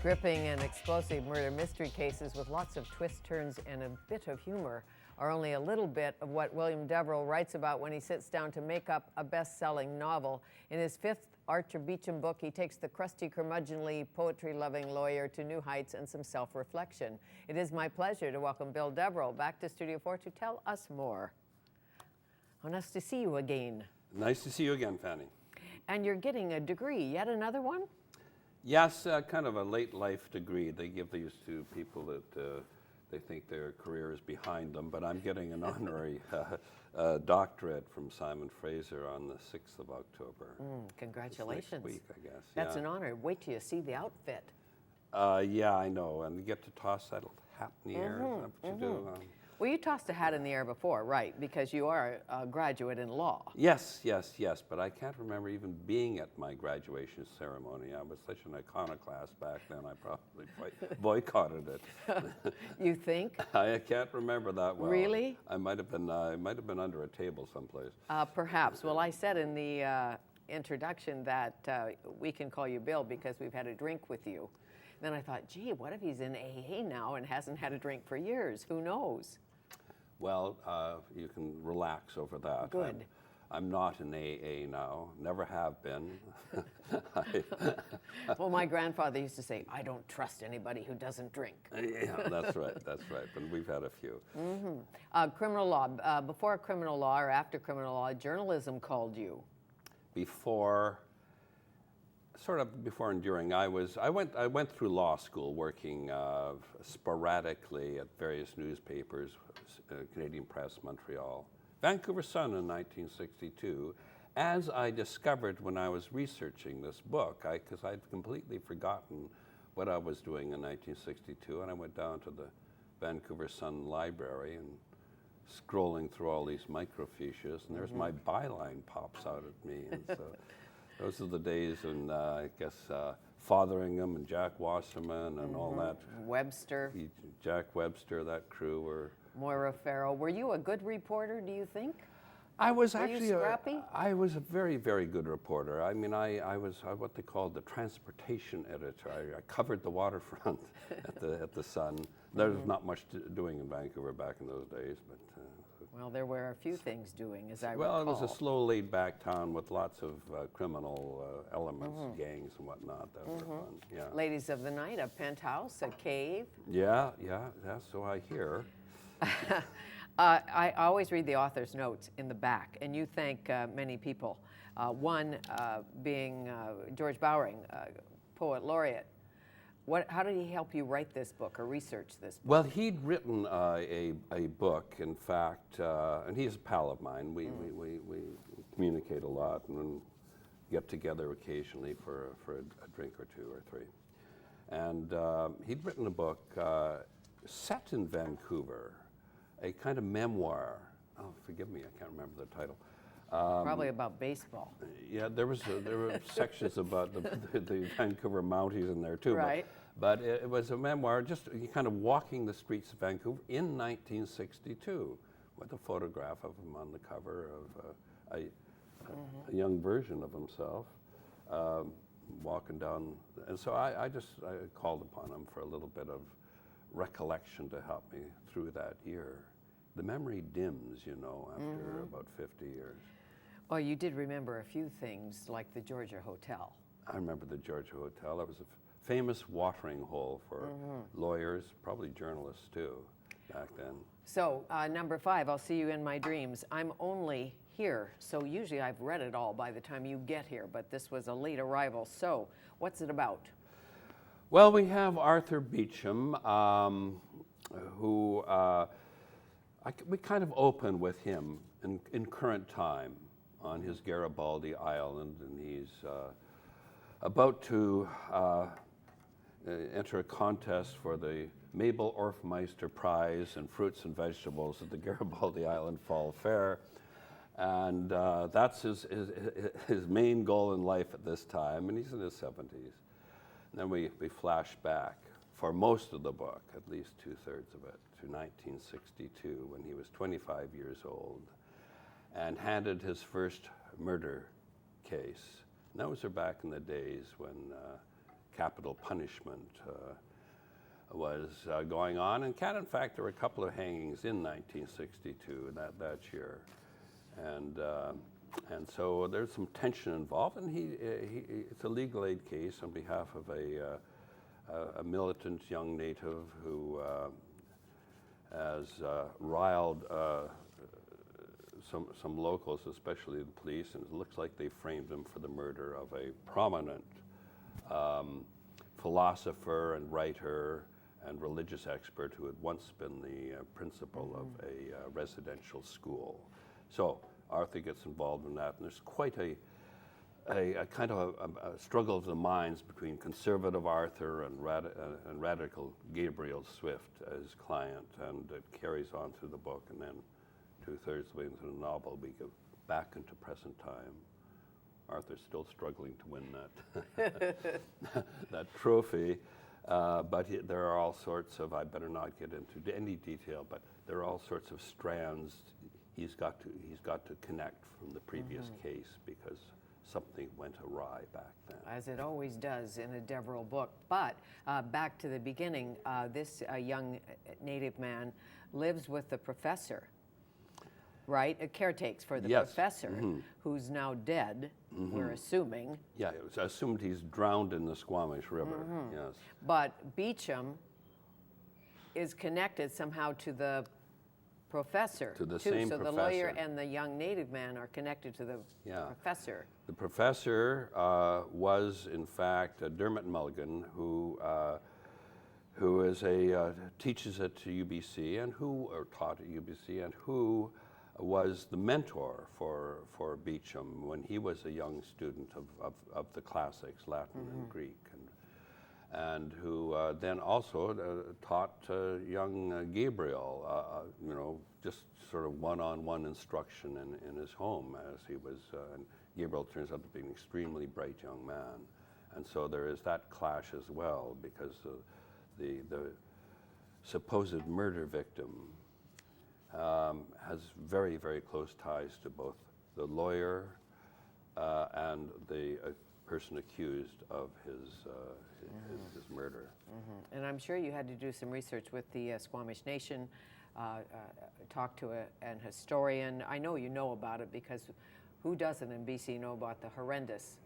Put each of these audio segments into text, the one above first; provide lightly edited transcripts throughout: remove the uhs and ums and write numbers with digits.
Gripping and explosive murder mystery cases with lots of twists, turns, and a bit of humor are only a little bit of what William Deverell writes about when he sits down to make up a best-selling novel. In his fifth Archer Beecham book, he takes the crusty, curmudgeonly, poetry-loving lawyer to new heights and some self-reflection. It is my pleasure to welcome Bill Deverell back to Studio 4 to tell us more. Oh, nice to see you again. Nice to see you again, Fanny. And you're getting a degree, yet another one? Yes, kind of a late life degree. They give these to people that they think their career is behind them, but I'm getting an honorary doctorate from Simon Fraser on the 6th of October. Congratulations. Next week, I guess. That's an honor. Wait till you see the outfit. Yeah, I know. And you get to toss that hat in the air. Is that what you do? Well, you tossed a hat in the air before, right? Because you are a graduate in law. Yes, but I can't remember even being at my graduation ceremony. I was such an iconoclast back then, I probably boycotted it. You think? I can't remember that well. Really? I might have been under a table someplace. Perhaps. Well, I said in the introduction that we can call you Bill because we've had a drink with you. Then I thought, gee, what if he's in AA now and hasn't had a drink for years? Who knows? Well, you can relax over that. Good. I'm not in AA now, never have been. Well, my grandfather used to say, I don't trust anybody who doesn't drink. Yeah, that's right, but we've had a few. Criminal law, before criminal law or after criminal law, journalism called you. Sort of before and during, I went through law school working sporadically at various newspapers, Canadian Press, Montreal, Vancouver Sun in 1962, as I discovered when I was researching this book, because I'd completely forgotten what I was doing in 1962, and I went down to the Vancouver Sun library and scrolling through all these microfiches, and there's my byline pops out at me, and so. Those are the days when, I guess, Fotheringham and Jack Wasserman and all that. Webster. Jack Webster, that crew were. Moira Farrow. Were you a good reporter, do you think? I was Were actually you scrappy? I was a very, very good reporter. I mean, I was what they called the transportation editor. I covered the waterfront at the Sun. There was not much doing in Vancouver back in those days, but. Well, there were a few things doing, as I recall. recall. It was a slow, laid-back town with lots of criminal elements, gangs and whatnot that were fun. Yeah. Ladies of the night, a penthouse, a cave. Yeah, so I hear. I always read the author's notes in the back, and you thank many people. One being George Bowring, poet laureate. How did he help you write this book or research this book? Well, he'd written a book, in fact, and he's a pal of mine. We communicate a lot and get together occasionally for a drink or two or three. And he'd written a book set in Vancouver, a kind of memoir. Oh, forgive me, I can't remember the title. Probably about baseball. Yeah, there were sections about the Vancouver Mounties in there too. Right. But it was a memoir, just kind of walking the streets of Vancouver in 1962, with a photograph of him on the cover of a young version of himself, walking down. And so I called upon him for a little bit of recollection to help me through that year. The memory dims, after about 50 years. Well, you did remember a few things, like the Georgia Hotel. I remember the Georgia Hotel. It was a famous watering hole for lawyers, probably journalists too, back then. So, number 5, I'll see you in my dreams. I'm only here, so usually I've read it all by the time you get here, but this was a late arrival. So, what's it about? Well, we have Arthur Beecham, who we kind of open with him in current time on his Garibaldi Island, and he's about to enter a contest for the Mabel Orffmeister Prize in Fruits and Vegetables at the Garibaldi Island Fall Fair. And that's his main goal in life at this time, and he's in his 70s. And then we flash back for most of the book, at least 2/3 of it, to 1962, when he was 25 years old and handed his first murder case. And those are back in the days when capital punishment was going on in Canada. In fact, there were a couple of hangings in 1962 that year, and so there's some tension involved. And it's a legal aid case on behalf of a militant young native who has riled some locals, especially the police, and it looks like they framed him for the murder of a prominent philosopher and writer and religious expert who had once been the principal of a residential school. So Arthur gets involved in that, and there's quite a kind of a struggle of the minds between conservative Arthur and radical Gabriel Swift as client, and it carries on through the book, and then 2/3 of the way into the novel, we go back into present time. Arthur's still struggling to win that trophy, but there are all sorts of, I better not get into any detail, but there are all sorts of strands he's got to connect from the previous case because something went awry back then. As it always does in a Deverell book. But back to the beginning, this young Native man lives with the professor, right? It caretakes for the professor, who's now dead, we're assuming. Yeah, it was assumed he's drowned in the Squamish River, yes. But Beecham is connected somehow to the professor, to the too. same so professor. The lawyer and the young Native man are connected to the professor. The professor was, in fact, Dermot Mulligan, who is teaches at UBC and or taught at UBC, and who was the mentor for Beecham when he was a young student of the classics, Latin and Greek, and who then also taught young Gabriel, just sort of one-on-one instruction in his home as he was, and Gabriel turns out to be an extremely bright young man. And so there is that clash as well, because the supposed murder victim has very, very close ties to both the lawyer and the person accused of his murder. And I'm sure you had to do some research with the Squamish Nation, talk to an historian. I know you know about it, because who doesn't in BC know about the horrendous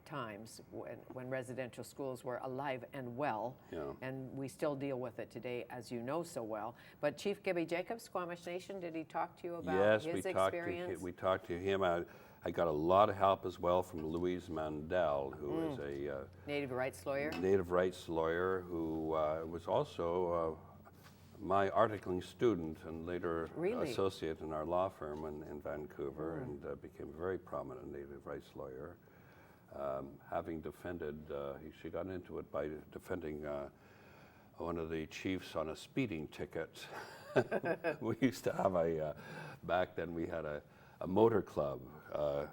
times when residential schools were alive and well, and we still deal with it today, as you know so well. But Chief Gibby Jacobs, Squamish Nation, did he talk to you about his experience? Yes, we talked to him. I got a lot of help as well from Louise Mandel, who is a Native rights lawyer. Native rights lawyer who was also my articling student and later associate in our law firm in Vancouver, and became a very prominent Native rights lawyer. Having defended, she got into it by defending one of the chiefs on a speeding ticket. We used to have back then we had a motor club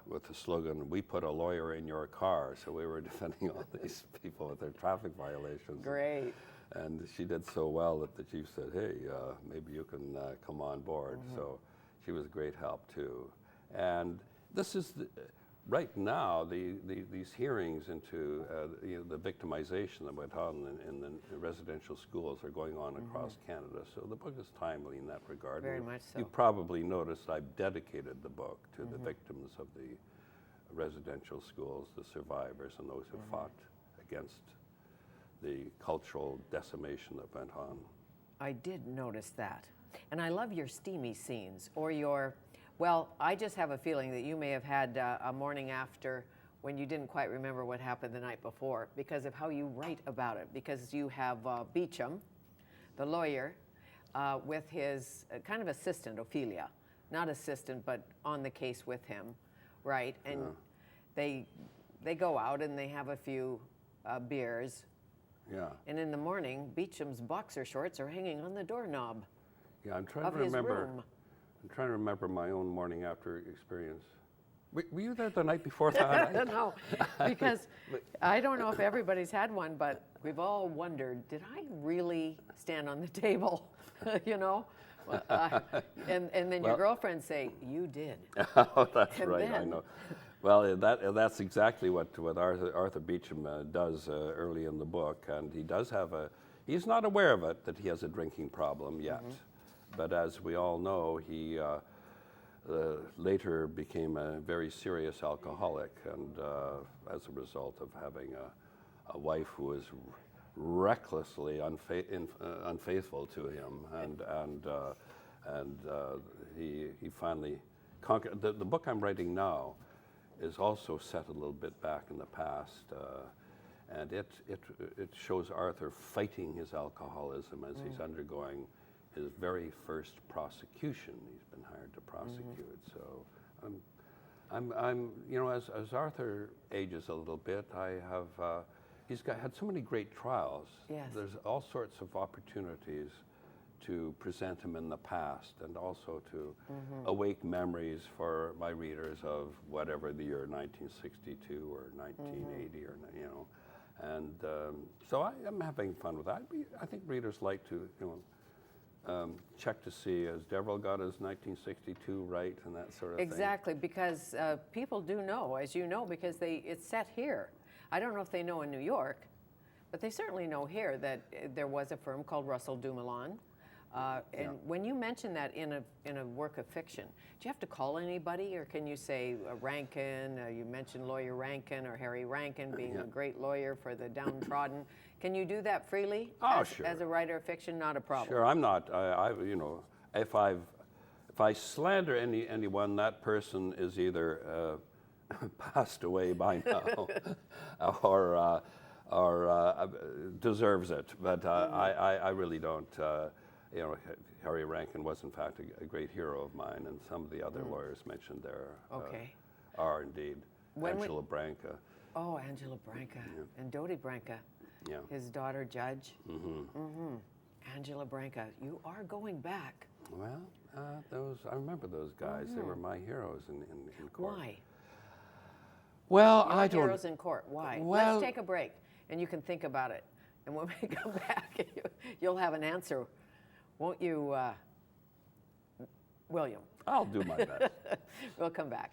with the slogan, "We put a lawyer in your car." So we were defending all these people with their traffic violations. Great. And she did so well that the chief said, "Hey, maybe you can come on board." So she was a great help too. And this is right now these hearings into the victimization that went on in the residential schools are going on across Canada. So the book is timely in that regard. Very much so. You probably noticed I've dedicated the book to the victims of the residential schools, the survivors, and those who fought against the cultural decimation that went on. I did notice that. And I love your steamy scenes, or your, well, I just have a feeling that you may have had a morning after when you didn't quite remember what happened the night before, because of how you write about it. Because you have Beecham, the lawyer, with his kind of assistant, Ophelia. Not assistant, but on the case with him, right? And they go out and they have a few beers. Yeah. And in the morning, Beecham's boxer shorts are hanging on the doorknob. Yeah, I'm trying of to remember. His room. I'm trying to remember my own morning after experience. Were you there the night before that? No, because I don't know if everybody's had one, but we've all wondered, did I really stand on the table? And then your girlfriends say, you did. Oh, that's And right, I then- know. Well, that's exactly what Arthur Beecham does early in the book, and he does have he's not aware of it, that he has a drinking problem yet. But as we all know, he later became a very serious alcoholic, and as a result of having a wife who was recklessly unfaithful to him, and he finally conquered. The book I'm writing now is also set a little bit back in the past, and it shows Arthur fighting his alcoholism as he's undergoing his very first prosecution. He's been hired to prosecute. So I'm you know, as Arthur ages a little bit, he's had so many great trials. Yes. There's all sorts of opportunities to present him in the past, and also to awake memories for my readers of whatever the year 1962 or 1980 or, you know. And so I'm having fun with that. I think readers like to, you know, check to see, has Deverell got his 1962 right, and that sort of thing. Exactly, because people do know, as you know, because it's set here. I don't know if they know in New York, but they certainly know here that there was a firm called Russell Dumoulin. And when you mention that in a work of fiction, do you have to call anybody, or can you say Rankin? You mentioned Lawyer Rankin, or Harry Rankin being a great lawyer for the downtrodden. Can you do that freely? Oh, sure. As a writer of fiction, not a problem. Sure, I'm not. You know, if I slander anyone, that person is either passed away by now, or deserves it. But I really don't. You know, Harry Rankin was in fact a great hero of mine, and some of the other lawyers mentioned there are indeed. Angela Branca. Oh, Angela Branca. And Dodi Branca, his daughter Judge. Angela Branca, you are going back. Well, I remember those guys. They were my heroes in court. Why? Well, Your I don't. heroes in court. Why? Well, let's take a break, and you can think about it. And when we come back, you'll have an answer. Won't you, William? I'll do my best. We'll come back.